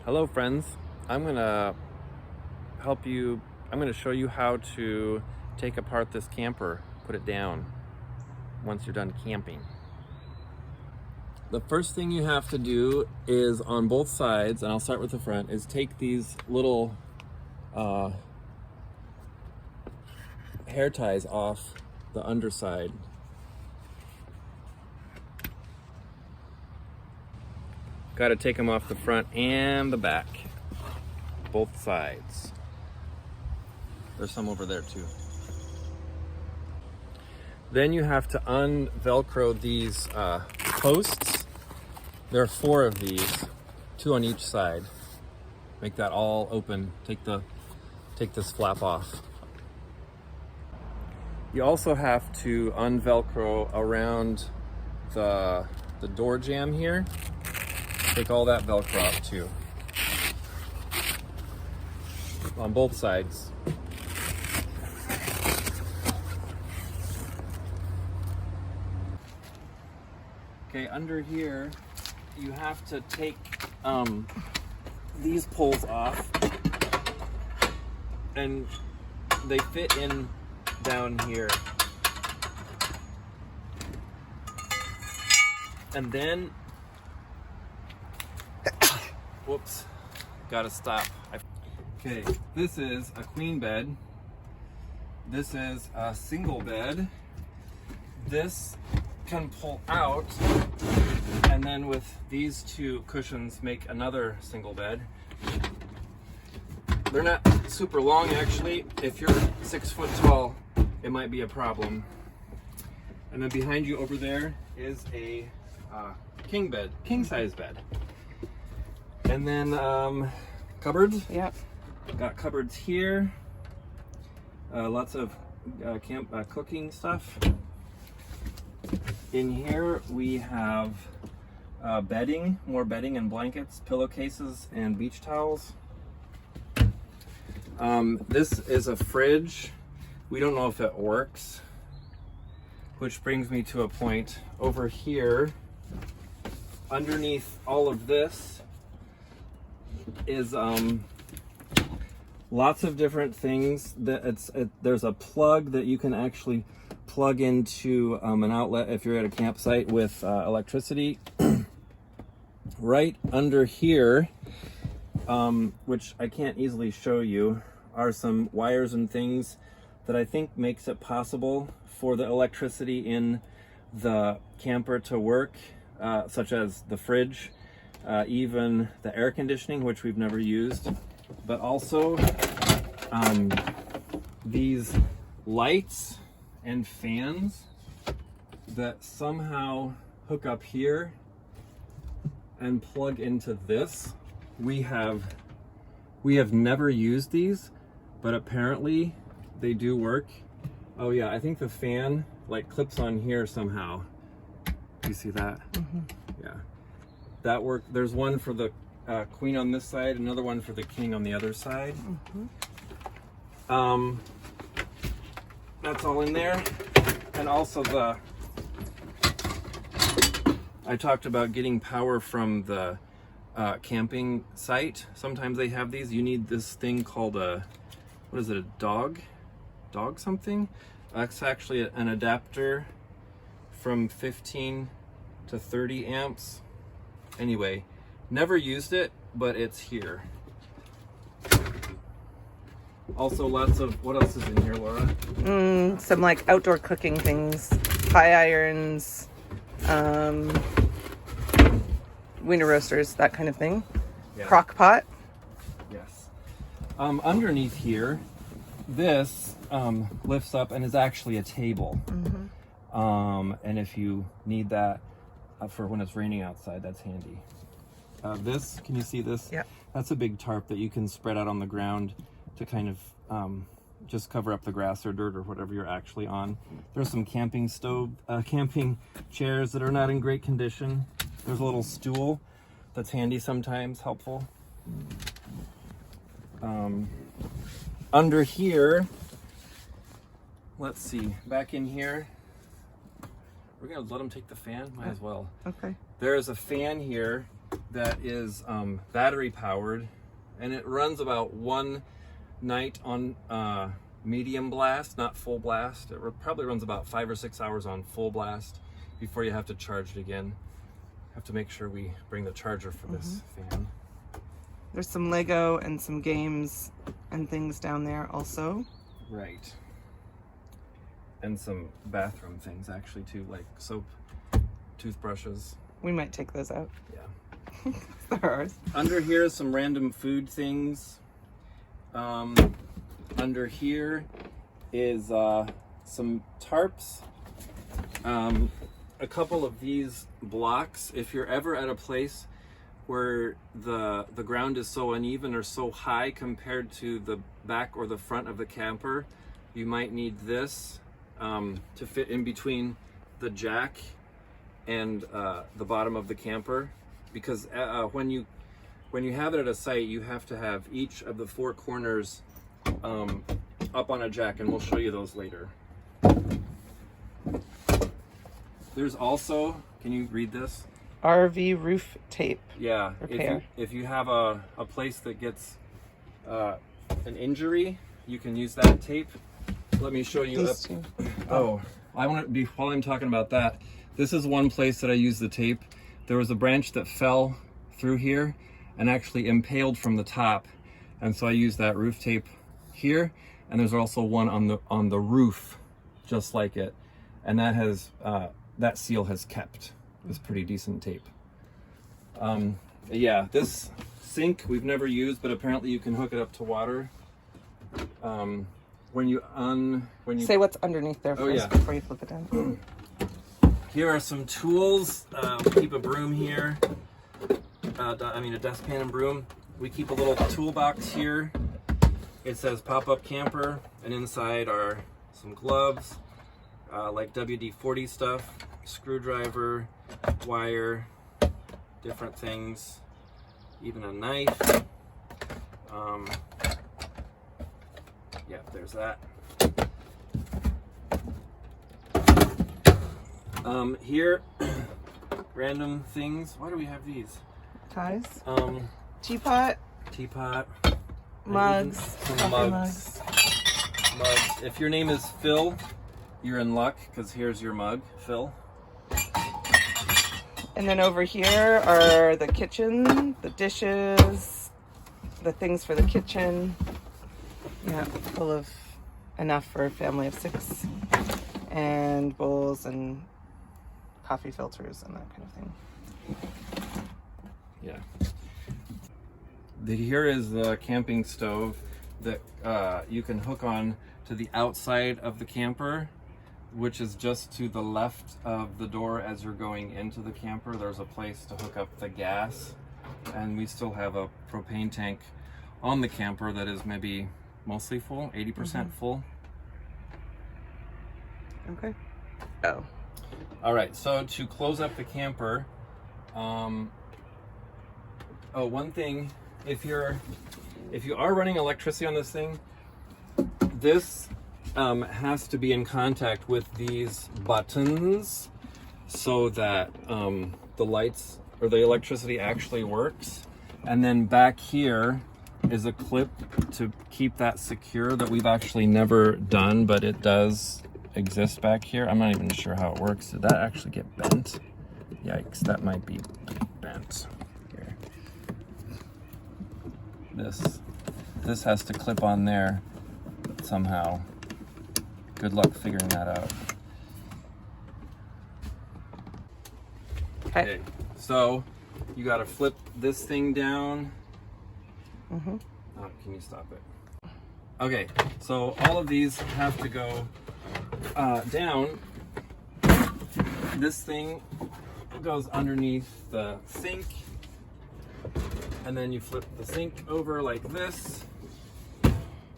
Hello friends, I'm gonna I'm gonna show you how to take apart this camper, put it down once you're done camping. The first thing you have to do is on both sides, and I'll start with the front, is take these little hair ties off the underside. Got to take them off the front and the back, both sides. There's some over there too. Then you have to un-Velcro these posts. There are 4 of these, 2 on each side. Make that all open. Take this flap off. You also have to un-Velcro around the door jamb here. Take all that Velcro off too. On both sides. Okay, under here, you have to take these poles off, and they fit in down here. And then, whoops, gotta stop. Okay, this is a queen bed. This is a single bed. This can pull out, and then with these 2 cushions make another single bed. They're not super long actually. If you're 6 foot tall, it might be a problem. And then behind you over there is a king size bed. And then cupboards. Yep. Got cupboards here. Lots of cooking stuff. In here we have bedding, more bedding and blankets, pillowcases, and beach towels. This is a fridge. We don't know if it works, which brings me to a point over here. Underneath all of this is lots of different things. There's a plug that you can actually plug into an outlet if you're at a campsite with electricity. Right under here, which I can't easily show you, are some wires and things that I think makes it possible for the electricity in the camper to work, such as the fridge, even the air conditioning, which we've never used, but also these lights and fans that somehow hook up here and plug into this. We have never used these, but apparently they do work. Oh yeah, I think the fan like clips on here somehow. Do you see that? Mm-hmm. Yeah, that work. There's one for the queen on this side, another one for the king on the other side. Mm-hmm. That's all in there. And also I talked about getting power from the camping site. Sometimes they have these. You need this thing called what is it, a dog something? That's actually an adapter from 15 to 30 amps. Anyway, never used it, but it's here. Also lots of, what else is in here, Laura? Some like outdoor cooking things, pie irons, wiener roasters, that kind of thing. Yeah. Crock pot. Yes. Underneath here, this lifts up and is actually a table. Mm-hmm. And if you need that for when it's raining outside, that's handy. This, can you see this? Yeah. That's a big tarp that you can spread out on the ground to kind of just cover up the grass or dirt or whatever you're actually on. There's some camping chairs that are not in great condition. There's a little stool that's handy sometimes, helpful. Under here, let's see, back in here, we're gonna let them take the fan, might as well. Okay. There is a fan here that is battery powered, and it runs about one night on medium blast, not full blast. It probably runs about 5 or 6 hours on full blast before you have to charge it again. Have to make sure we bring the charger for this fan. There's some Lego and some games and things down there also. Right. And some bathroom things actually too, like soap, toothbrushes. We might take those out. Yeah. They're ours. Under here is some random food things. Under here is some tarps. A couple of these blocks. If you're ever at a place where the ground is so uneven or so high compared to the back or the front of the camper, you might need this to fit in between the jack and the bottom of the camper, because when you have it at a site, you have to have each of the 4 corners up on a jack, and we'll show you those later. There's also, can you read this? RV roof tape. Yeah, repair. If you have a place that gets an injury, you can use that tape. Let me show you. These two. Oh, I want to be, while I'm talking about that, this is one place that I use the tape. There was a branch that fell through here and actually impaled from the top, and so I use that roof tape here. And there's also one on the roof, just like it, and that has that seal has kept. It's pretty decent tape. Yeah, this sink we've never used, but apparently you can hook it up to water. When you say what's underneath there first before you flip it down. Here are some tools. We keep a broom here. A dustpan and broom. We keep a little toolbox here. It says pop-up camper, and inside are some gloves, like WD-40 stuff, screwdriver, wire, different things, even a knife. Yeah, there's that. Here, random things. Why do we have these? Ties. Teapot. Mugs. Some mugs. If your name is Phil, you're in luck, because here's your mug, Phil. And then over here are the kitchen, the dishes, the things for the kitchen. Yeah, full of enough for a family of 6. And bowls and coffee filters and that kind of thing. Yeah. Here is the camping stove that you can hook on to the outside of the camper, which is just to the left of the door as you're going into the camper. There's a place to hook up the gas, and we still have a propane tank on the camper that is maybe mostly full, 80% full. Okay. Oh. All right, so to close up the camper, one thing, if you are running electricity on this thing, this has to be in contact with these buttons so that the lights or the electricity actually works. And then back here is a clip to keep that secure that we've actually never done, but it does exist back here. I'm not even sure how it works. Did that actually get bent? Yikes, that might be bent. Here. This has to clip on there somehow. Good luck figuring that out. Okay, so you gotta flip this thing down. Oh, can you stop it? Okay, so all of these have to go down. This thing goes underneath the sink, and then you flip the sink over like this,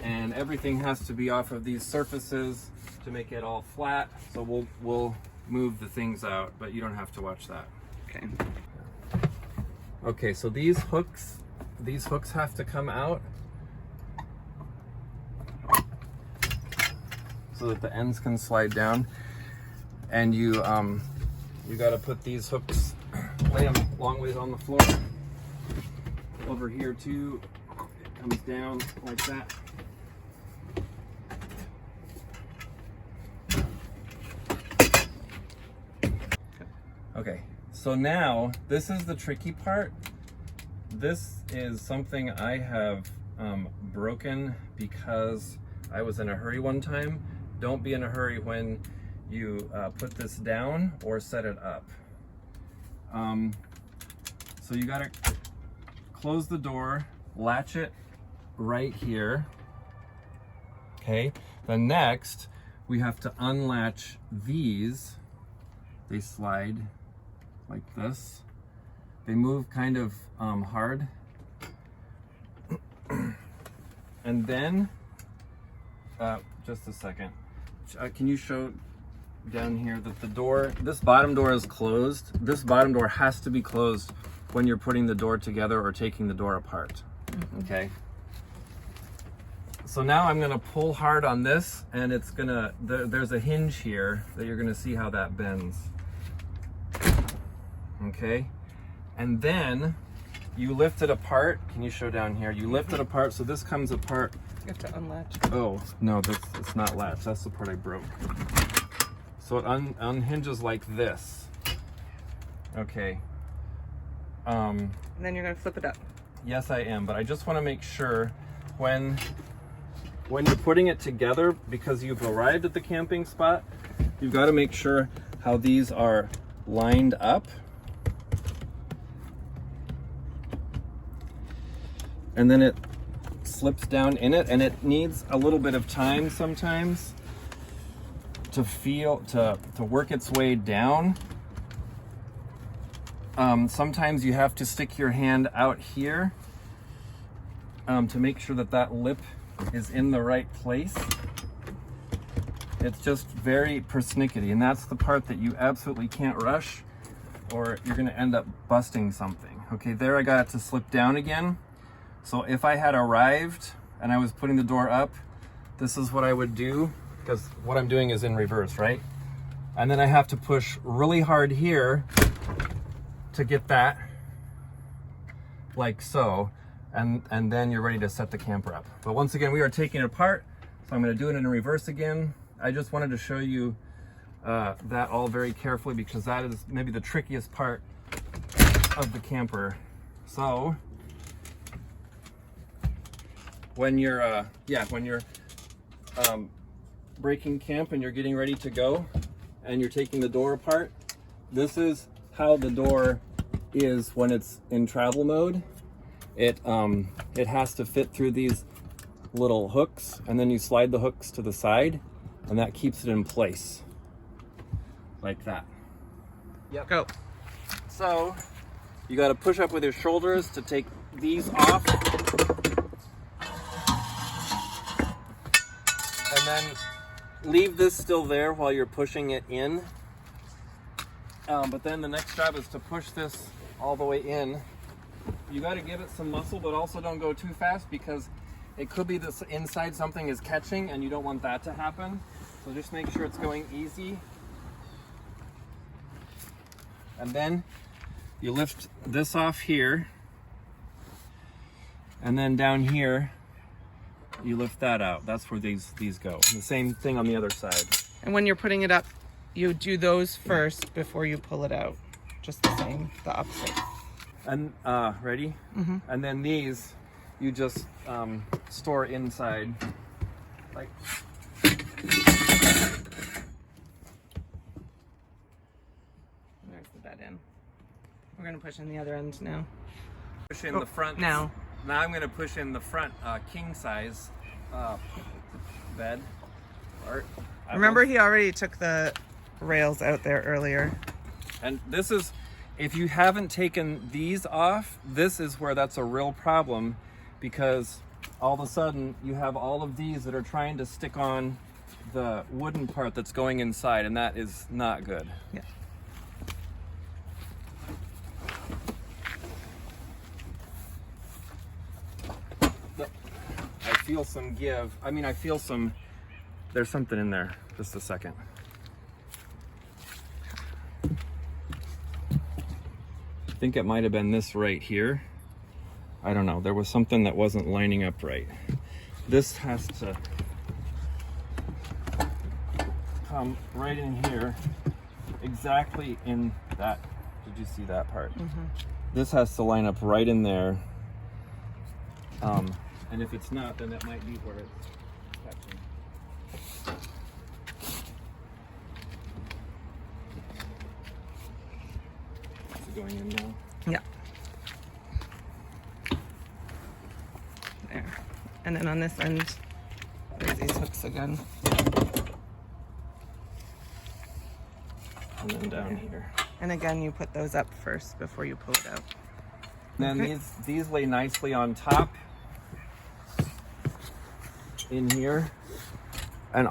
and everything has to be off of these surfaces to make it all flat. So we'll move the things out, but you don't have to watch that. Okay. Okay, so these hooks have to come out so that the ends can slide down, and you got to put these hooks lay them long ways on the floor. Over here too, it comes down like that. Okay, so now this is the tricky part. This is something I have broken because I was in a hurry one time. Don't be in a hurry when you put this down or set it up. So you gotta close the door, latch it right here. Okay, then next we have to unlatch these. They slide like this. They move kind of hard. And then, just a second. Can you show down here that the door, this bottom door is closed. This bottom door has to be closed when you're putting the door together or taking the door apart. Okay. So now I'm gonna pull hard on this, and it's gonna, there's a hinge here that you're gonna see how that bends. Okay. And then you lift it apart. Can you show down here? You lift it apart, so this comes apart. You have to unlatch. Oh, no, it's not latched. That's the part I broke. So it unhinges like this. Okay. And then you're gonna flip it up. Yes, I am, but I just want to make sure when you're putting it together, because you've arrived at the camping spot, you've got to make sure how these are lined up. And then it slips down in it, and it needs a little bit of time sometimes to work its way down. Sometimes you have to stick your hand out here to make sure that lip is in the right place. It's just very persnickety, and that's the part that you absolutely can't rush, or you're going to end up busting something. Okay, there I got it to slip down again. So if I had arrived and I was putting the door up, this is what I would do, because what I'm doing is in reverse, right? And then I have to push really hard here to get that, like so, and then you're ready to set the camper up. But once again, we are taking it apart, so I'm gonna do it in reverse again. I just wanted to show you that all very carefully, because that is maybe the trickiest part of the camper. So, when you're breaking camp and you're getting ready to go and you're taking the door apart, this is how the door is when it's in travel mode. It has to fit through these little hooks, and then you slide the hooks to the side, and that keeps it in place like that. Yep. Go. So you got to push up with your shoulders to take these off. And then leave this still there while you're pushing it in. But then the next job is to push this all the way in. You got to give it some muscle, but also don't go too fast, because it could be this inside something is catching, and you don't want that to happen. So just make sure it's going easy. And then you lift this off here, and then down here you lift that out. That's where these go. The same thing on the other side. And when you're putting it up, you do those first before you pull it out. Just the same, the opposite. And ready? Mm-hmm. And then these you just store inside, like. There's the bed in. We're gonna push in the other end now. Push in the front now. Now I'm gonna push in the front king size bed. Remember, he already took the rails out there earlier. And this is, if you haven't taken these off, this is where that's a real problem, because all of a sudden you have all of these that are trying to stick on the wooden part that's going inside, and that is not good. Yeah. I feel some give. I mean, I feel some, there's something in there. Just a second. think it might have been this right here. I don't know. There was something that wasn't lining up right. This has to come right in here, exactly in that. Did you see that part? This has to line up right in there. And if it's not, then that might be where it's catching. Is it going in now? Yeah. There. And then on this end, there's these hooks again. And then down here. And again, you put those up first before you pull it out. Then Okay. these lay nicely on top in here. And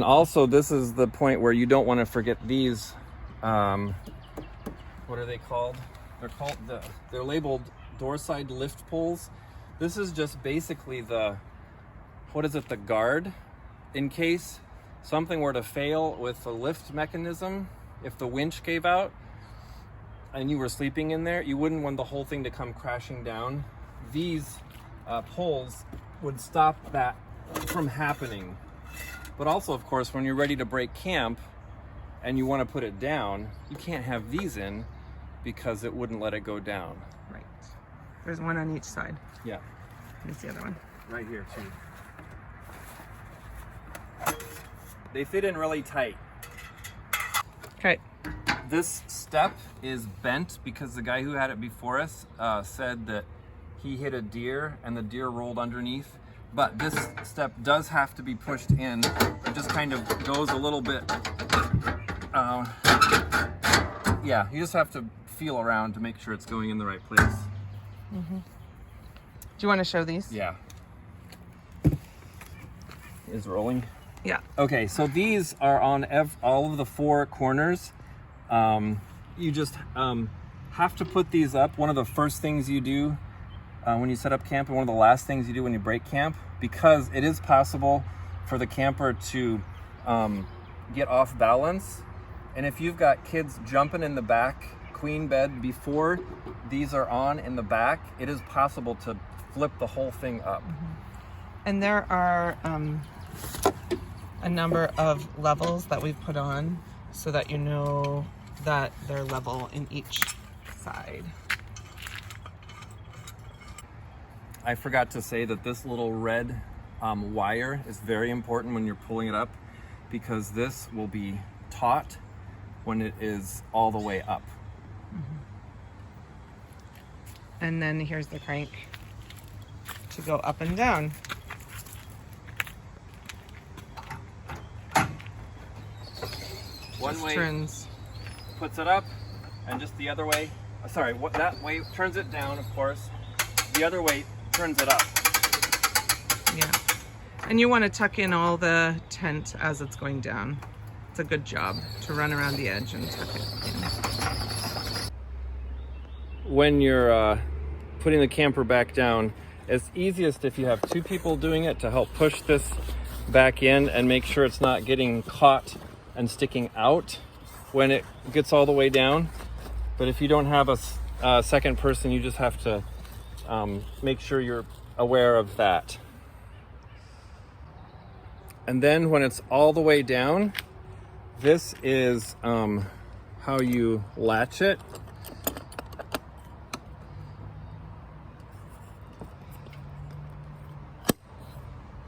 also this is the point where you don't want to forget these, what are they called? They're labeled door side lift poles. This is just basically the guard in case something were to fail with the lift mechanism. If the winch gave out and you were sleeping in there, you wouldn't want the whole thing to come crashing down. These poles would stop that from happening. But also, of course, when you're ready to break camp and you want to put it down, you can't have these in because it wouldn't let it go down. Right. There's one on each side. Yeah. Here's the other one. Right here too. They fit in really tight. Okay. This step is bent because the guy who had it before us said that he hit a deer and the deer rolled underneath. But this step does have to be pushed in. It just kind of goes a little bit. Yeah, you just have to feel around to make sure it's going in the right place. Do you want to show these? Yeah. Is rolling. Yeah. Okay, so these are on all of the four corners. You just have to put these up. One of the first things you do when you set up camp, and one of the last things you do when you break camp, because it is possible for the camper to get off balance. And if you've got kids jumping in the back queen bed before these are on in the back, it is possible to flip the whole thing up. And there are a number of levels that we've put on so that you know that they're level in each side. I forgot to say that this little red wire is very important when you're pulling it up, because this will be taut when it is all the way up. And then here's the crank to go up and down. One Just way turns. puts it up, and just the other way, that way turns it down, of course. The other way turns it up. Yeah. And you want to tuck in all the tent as it's going down. It's a good job to run around the edge and tuck it in. When you're putting the camper back down, it's easiest if you have two people doing it to help push this back in and make sure it's not getting caught and sticking out when it gets all the way down. But if you don't have a second person, you just have to make sure you're aware of that. And then when it's all the way down, this is how you latch it.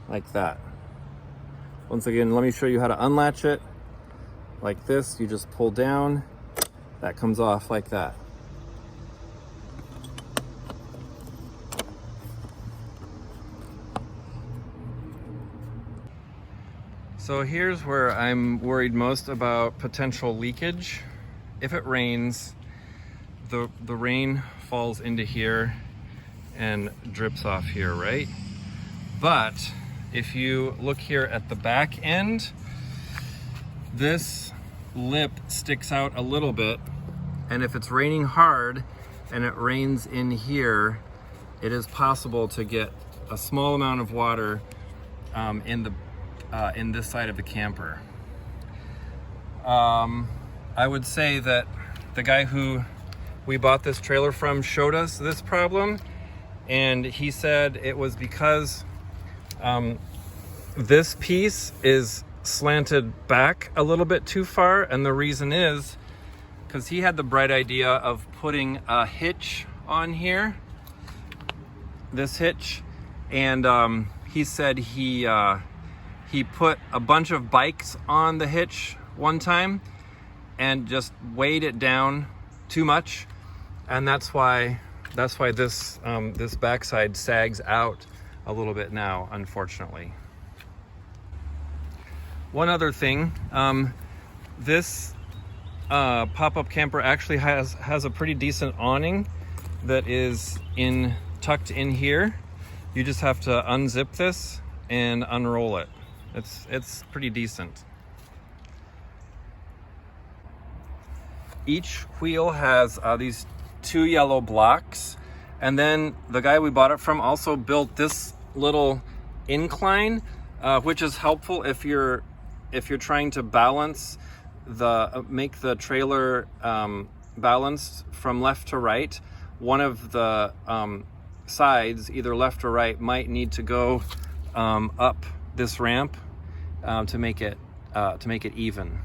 Like that. Once again, let me show you how to unlatch it. Like this, you just pull down, that comes off like that. So here's where I'm worried most about potential leakage. If it rains, the rain falls into here and drips off here, right? But if you look here at the back end, this lip sticks out a little bit, and if it's raining hard and it rains in here, it is possible to get a small amount of water in this side of the camper. I would say that the guy who we bought this trailer from showed us this problem, and he said it was because this piece is slanted back a little bit too far, and the reason is because he had the bright idea of putting a hitch on here, this hitch, and he said he put a bunch of bikes on the hitch one time and just weighed it down too much, and that's why this this backside sags out a little bit now, unfortunately. One other thing, this pop-up camper actually has a pretty decent awning that is tucked in here. You just have to unzip this and unroll it. It's pretty decent. Each wheel has these 2 yellow blocks, and then the guy we bought it from also built this little incline, which is helpful if you're trying to balance make the trailer balanced from left to right. One of the sides, either left or right, might need to go up this ramp to make it even.